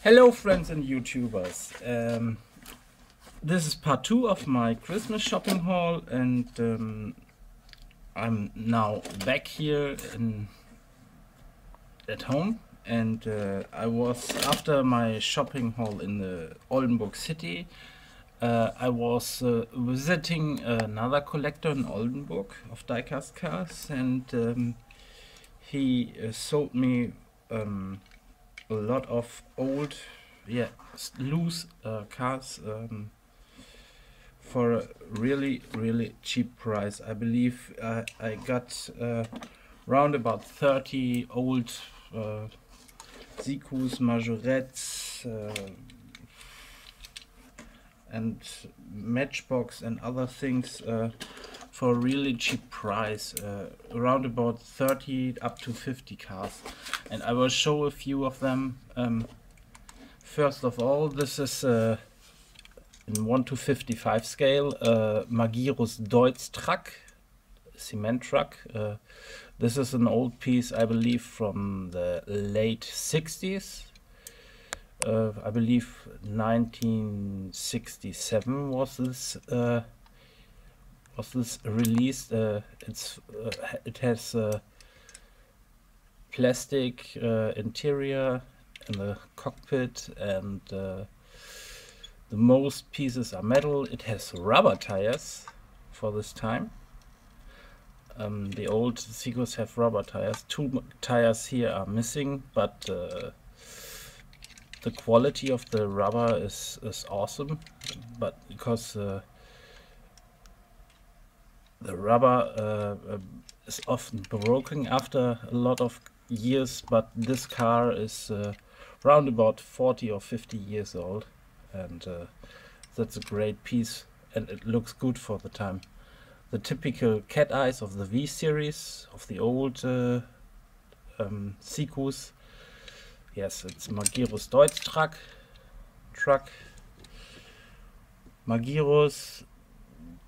Hello friends and YouTubers. This is part 2 of my Christmas shopping haul, and I'm now back here at home, and I was, after my shopping haul in the Oldenburg city, I was visiting another collector in Oldenburg of diecast cars, and he sold me a lot of old, loose cars for a really cheap price. I believe I got round about 30 old Sikus, Majorettes, and Matchbox and other things for a really cheap price, around about 30 up to 50 cars, and I will show a few of them. First of all, this is in 1 to 55 scale Magirus Deutz truck, cement truck. This is an old piece, I believe, from the late 60s. I believe 1967 was this released. It has plastic interior in the cockpit, and the most pieces are metal. It has rubber tires for this time. The old Seagulls have rubber tires. Two tires here are missing, but the quality of the rubber is awesome. But because the rubber is often broken after a lot of years, but this car is round about 40 or 50 years old, and that's a great piece, and it looks good for the time. The typical cat eyes of the V series of the old Sikus. Yes, it's Magirus Deutz truck. Magirus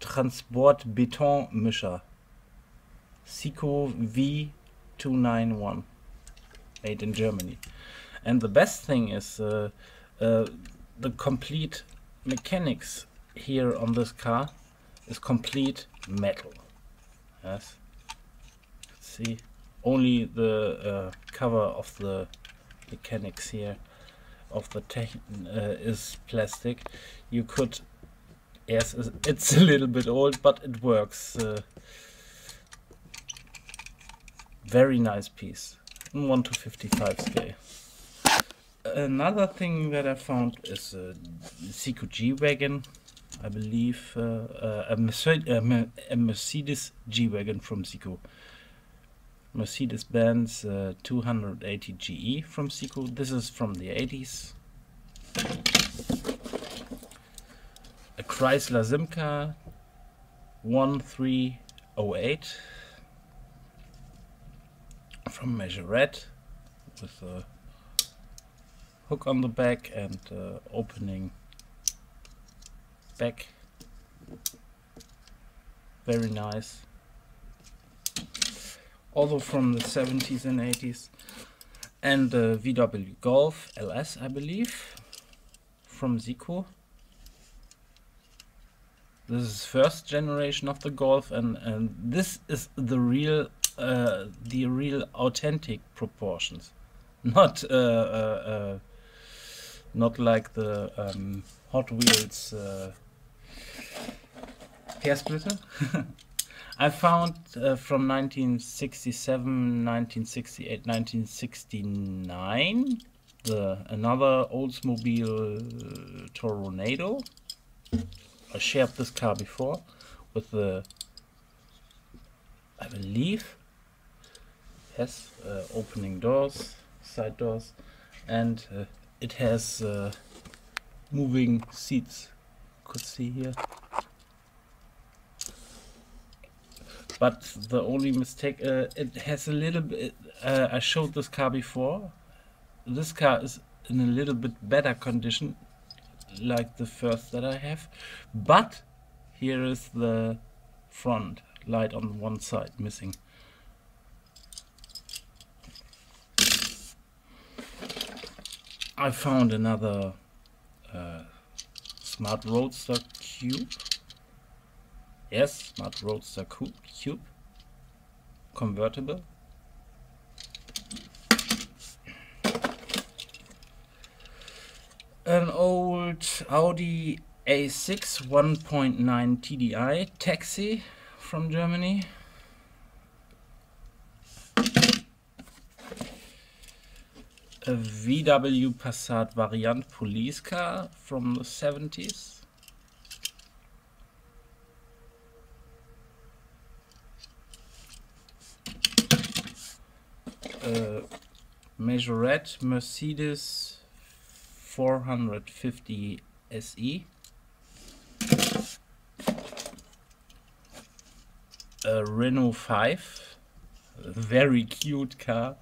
Transport Beton Mischer, Siku V291, made in Germany. And the best thing is the complete mechanics here on this car is complete metal. Yes, see, only the cover of the mechanics here of the is plastic. You could, yes, it's a little bit old, but it works. Very nice piece in 1 to 55 scale. Another thing that I found is a Siku G-Wagon. I believe a Mercedes G-Wagon from Siku. Mercedes-Benz 280 GE from Siku. This is from the 80s. A Chrysler Simca 1308 from Majorette, with a hook on the back and opening back. Very nice. Also from the 70s and 80s. And the VW Golf LS, I believe, from Siku. This is first generation of the Golf, and this is the real authentic proportions, not like the Hot Wheels hair splitter. I found from 1967, 1968, 1969 another Oldsmobile Tornado. I shared this car before with the, I believe, yes, opening doors, side doors, and it has moving seats. You could see here. But the only mistake, it has a little bit, I showed this car before. This car is in a little bit better condition, like the first that I have, but here is the front light on one side missing. I found another Smart Roadster Cube. Yes, Smart Roadster Cube. Convertible. An old Audi A6 1.9 TDI taxi from Germany. A VW Passat Variant police car from the 70s. A Majorette Mercedes 450 SE. A Renault 5, a very cute car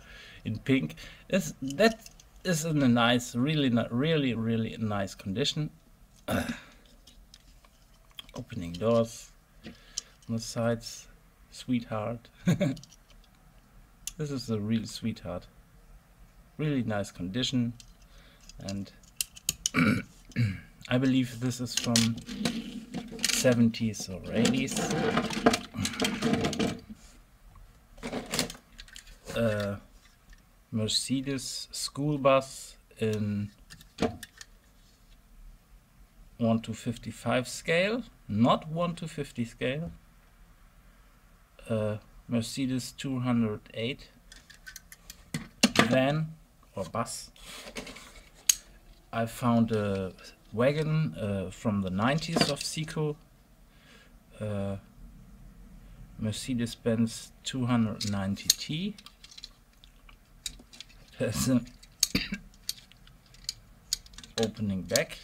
in pink. That is in a nice, really nice condition. Opening doors on the sides, sweetheart. This is a real sweetheart. Really nice condition, and I believe this is from 70s or 80s. Mercedes school bus in 1:55 scale, not 1:50 scale. Mercedes 208 van or bus. I found a wagon from the 90s of Seco, Mercedes-Benz 290T. There's an opening back.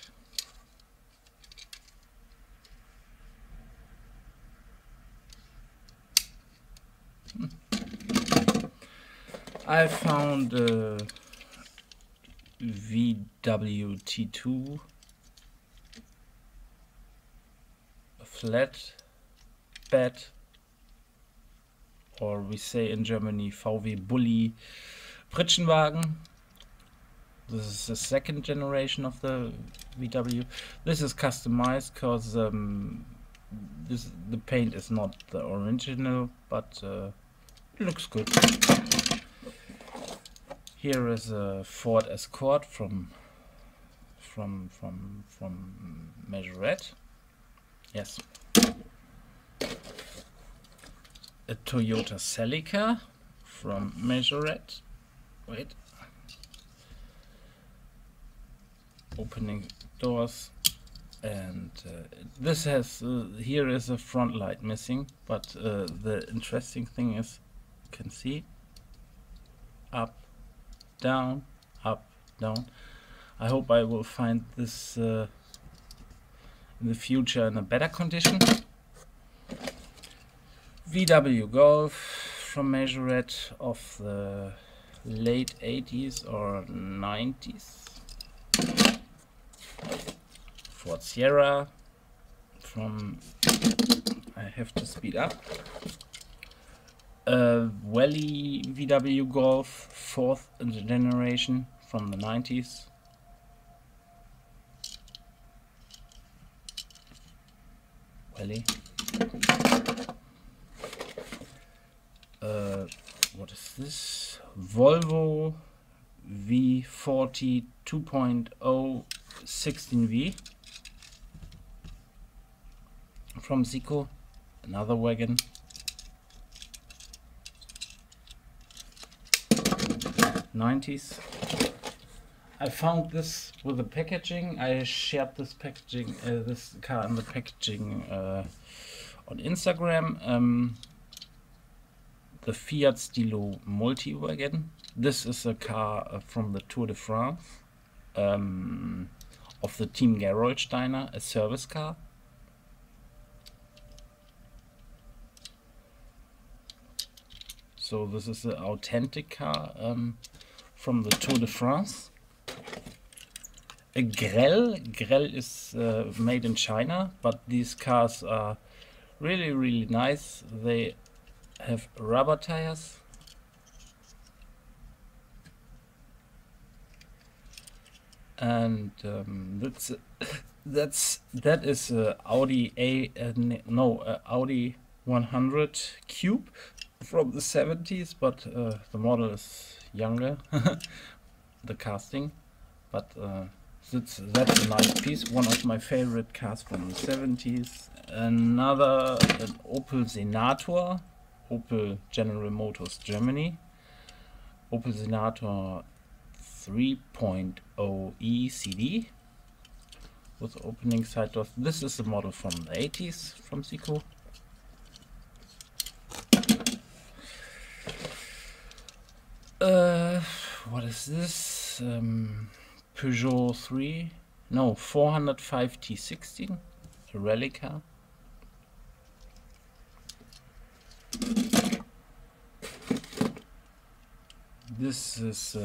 I found a VW T2, a flat bed, or we say in Germany VW Bulli Pritschenwagen. This is the second generation of the VW. This is customized because the paint is not the original, but it looks good. Here is a Ford Escort from Majorette. Yes. A Toyota Celica from Majorette. Wait. Opening doors, and this has here is a front light missing, but the interesting thing is you can see up, down, up, down. I hope I will find this in the future in a better condition. VW Golf from Majorette of the late 80s or 90s. Ford Sierra from, I have to speed up, Welly VW Golf 4th generation from the 90s. Welly. What is this? Volvo V40 2.0 16V from Seco, another wagon. '90s. I found this with the packaging. I shared this packaging, this car and the packaging on Instagram. The Fiat Stilo multi-wagon. This is a car from the Tour de France of the Team Gerolsteiner, a service car. So this is an authentic car from the Tour de France. A Grell. Grell is made in China, but these cars are really nice. They have rubber tires. and that is Audi Audi 100 Cube from the 70s, but the model is younger, the casting, but that's a nice piece, one of my favorite cars from the 70s. Another, an Opel Senator, Opel General Motors Germany, Opel Senator 3.0 ECD with opening side doors. This is a model from the 80s from Seco. What is this? Peugeot 405 T16, a rally car. This is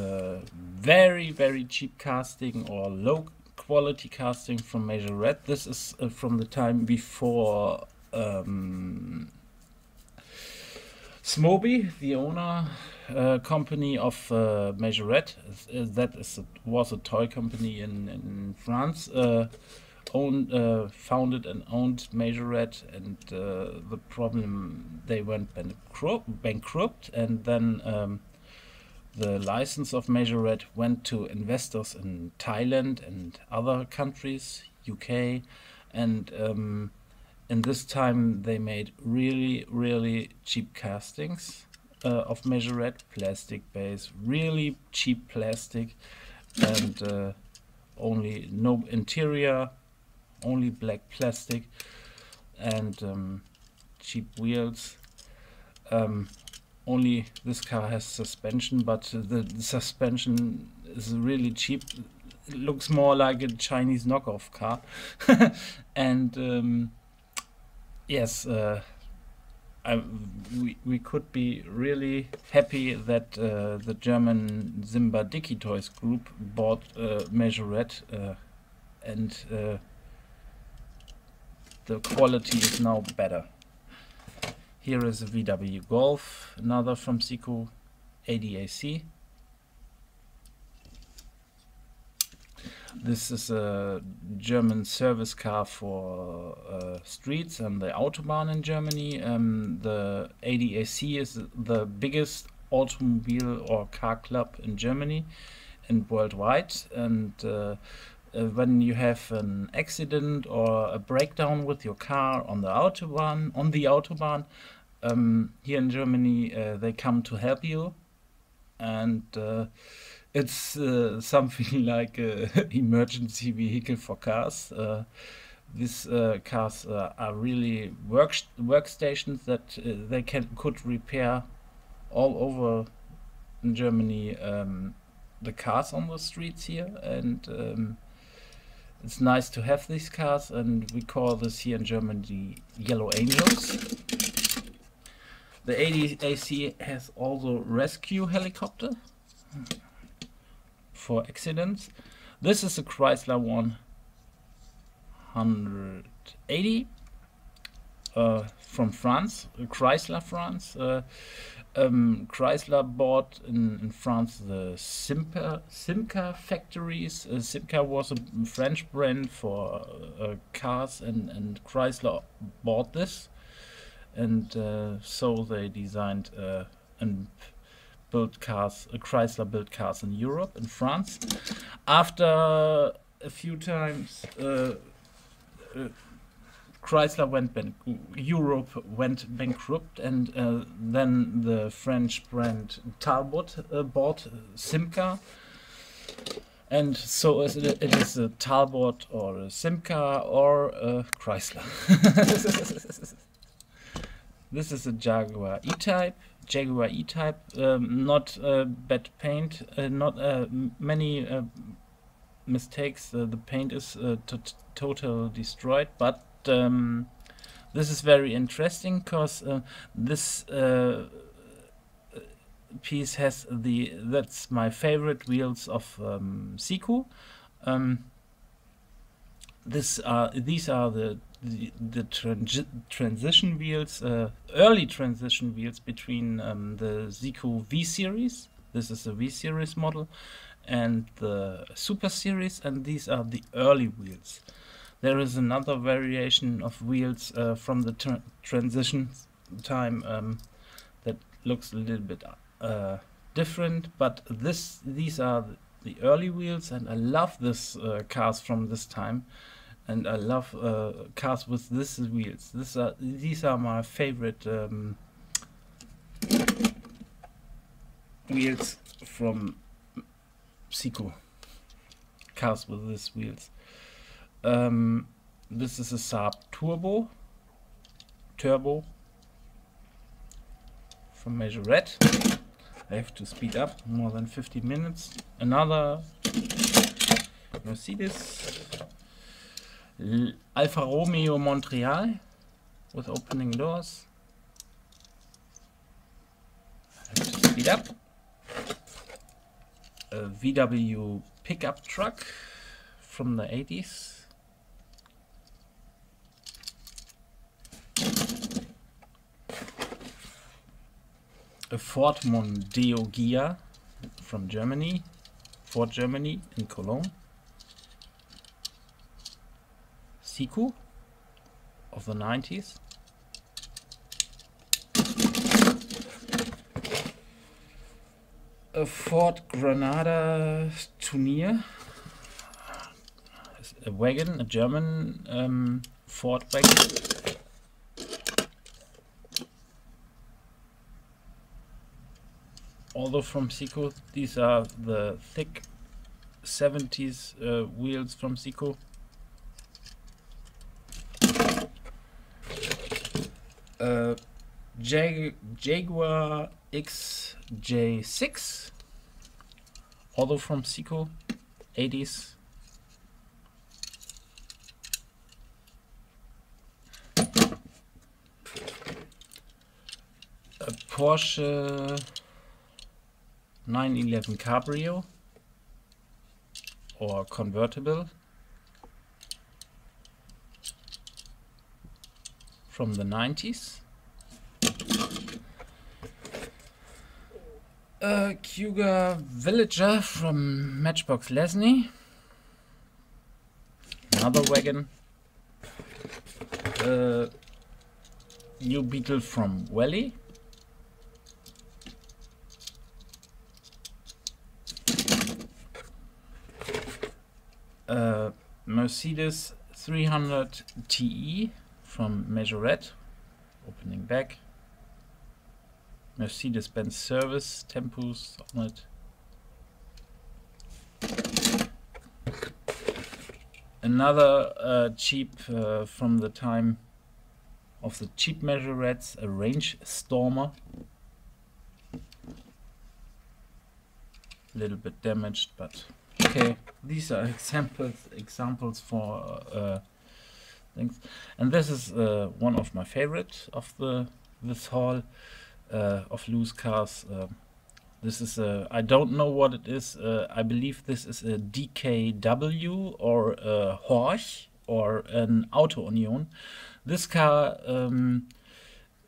very, very cheap casting or low quality casting from Majorette. This is from the time before Smoby, the owner company of Majorette. Was a toy company in France. Founded and owned Majorette, and the problem, they went bankrupt, and then the license of Majorette went to investors in Thailand and other countries, UK, and in this time they made really, really cheap castings of Majorette, plastic base, really cheap plastic, and only no interior, only black plastic, and cheap wheels. Only this car has suspension, but the suspension is really cheap. It looks more like a Chinese knockoff car. And yes, we could be really happy that the German Simba Dicky Toys group bought Majorette, and the quality is now better. Here is a VW Golf, another from Seco, ADAC. This is a German service car for streets and the Autobahn in Germany. The ADAC is the biggest automobile or car club in Germany and worldwide. And when you have an accident or a breakdown with your car on the Autobahn, here in Germany, they come to help you, and it's something like an emergency vehicle for cars. These cars are really workstations that they could repair all over in Germany the cars on the streets here, and it's nice to have these cars, and we call this here in Germany Yellow Angels. The ADAC has also rescue helicopter for accidents. This is a Chrysler 180 from France, Chrysler France. Chrysler bought in France the Simca factories. Simca was a French brand for cars, and Chrysler bought this, and so they designed and built cars. Chrysler built cars in Europe, in France. After a few times Chrysler Europe went bankrupt, and then the French brand Talbot bought Simca, and so it is a Talbot or a Simca or a Chrysler. This is a Jaguar E-Type. Not bad paint, not many mistakes. The paint is totally destroyed, but this is very interesting because this piece has that's my favorite wheels of Seco. These are the transition wheels, early transition wheels between the Seco V series. This is a V series model, and the Super Series, and these are the early wheels. There is another variation of wheels from the transition time that looks a little bit different, but these are the early wheels, and I love this cars from this time, and I love cars with these wheels. These are my favorite wheels from Seiko. Cars with these wheels. This is a Saab Turbo from Majorette. I have to speed up more than 50 minutes. Another Mercedes Alfa Romeo Montreal with opening doors. I have to speed up. A VW pickup truck from the 80s. A Ford Mondeo Gia from Germany, Ford Germany in Cologne. Seiko of the 90s. A Ford Granada Tournier, a wagon, a German Ford wagon. Although from Seiko, these are the thick 70s wheels from Seiko. Jaguar XJ6, although from Seiko, 80s. A Porsche 911 Cabrio or convertible from the 90s. A Cougar Villager from Matchbox Lesney. Another wagon. New Beetle from Welly. Mercedes 300 TE from Majorette, opening back. Mercedes-Benz service tempos on it. Another cheap from the time of the cheap Majorettes, a Range Stormer. A little bit damaged, but okay. These are examples for things, and this is one of my favorite of this haul of loose cars. This is I don't know what it is. I believe this is a DKW or a Horch or an Auto Union. This car,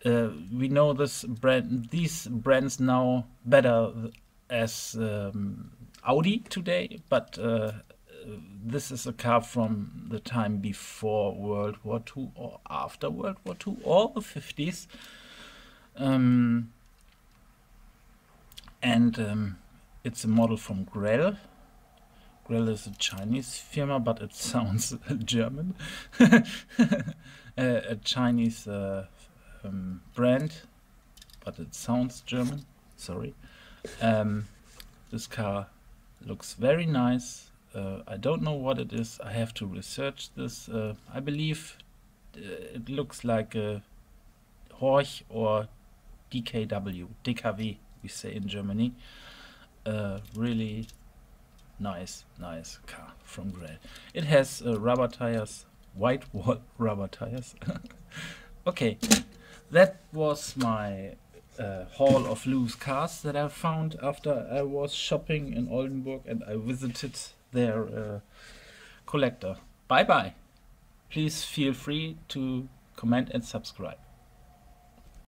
we know this brand, these brands now better as Audi today, but this is a car from the time before World War II or after World War II, or the 50s. It's a model from Grell. Grell is a Chinese firma, but it sounds German. A Chinese brand, but it sounds German. Sorry. This car looks very nice. I don't know what it is. I have to research this. I believe it looks like a Horch or DKW, DKW we say in Germany. Really nice car from Grell. It has rubber tires, white wall rubber tires. Okay, that was my haul of loose cars that I found after I was shopping in Oldenburg and I visited their collector. Bye bye. Please feel free to comment and subscribe.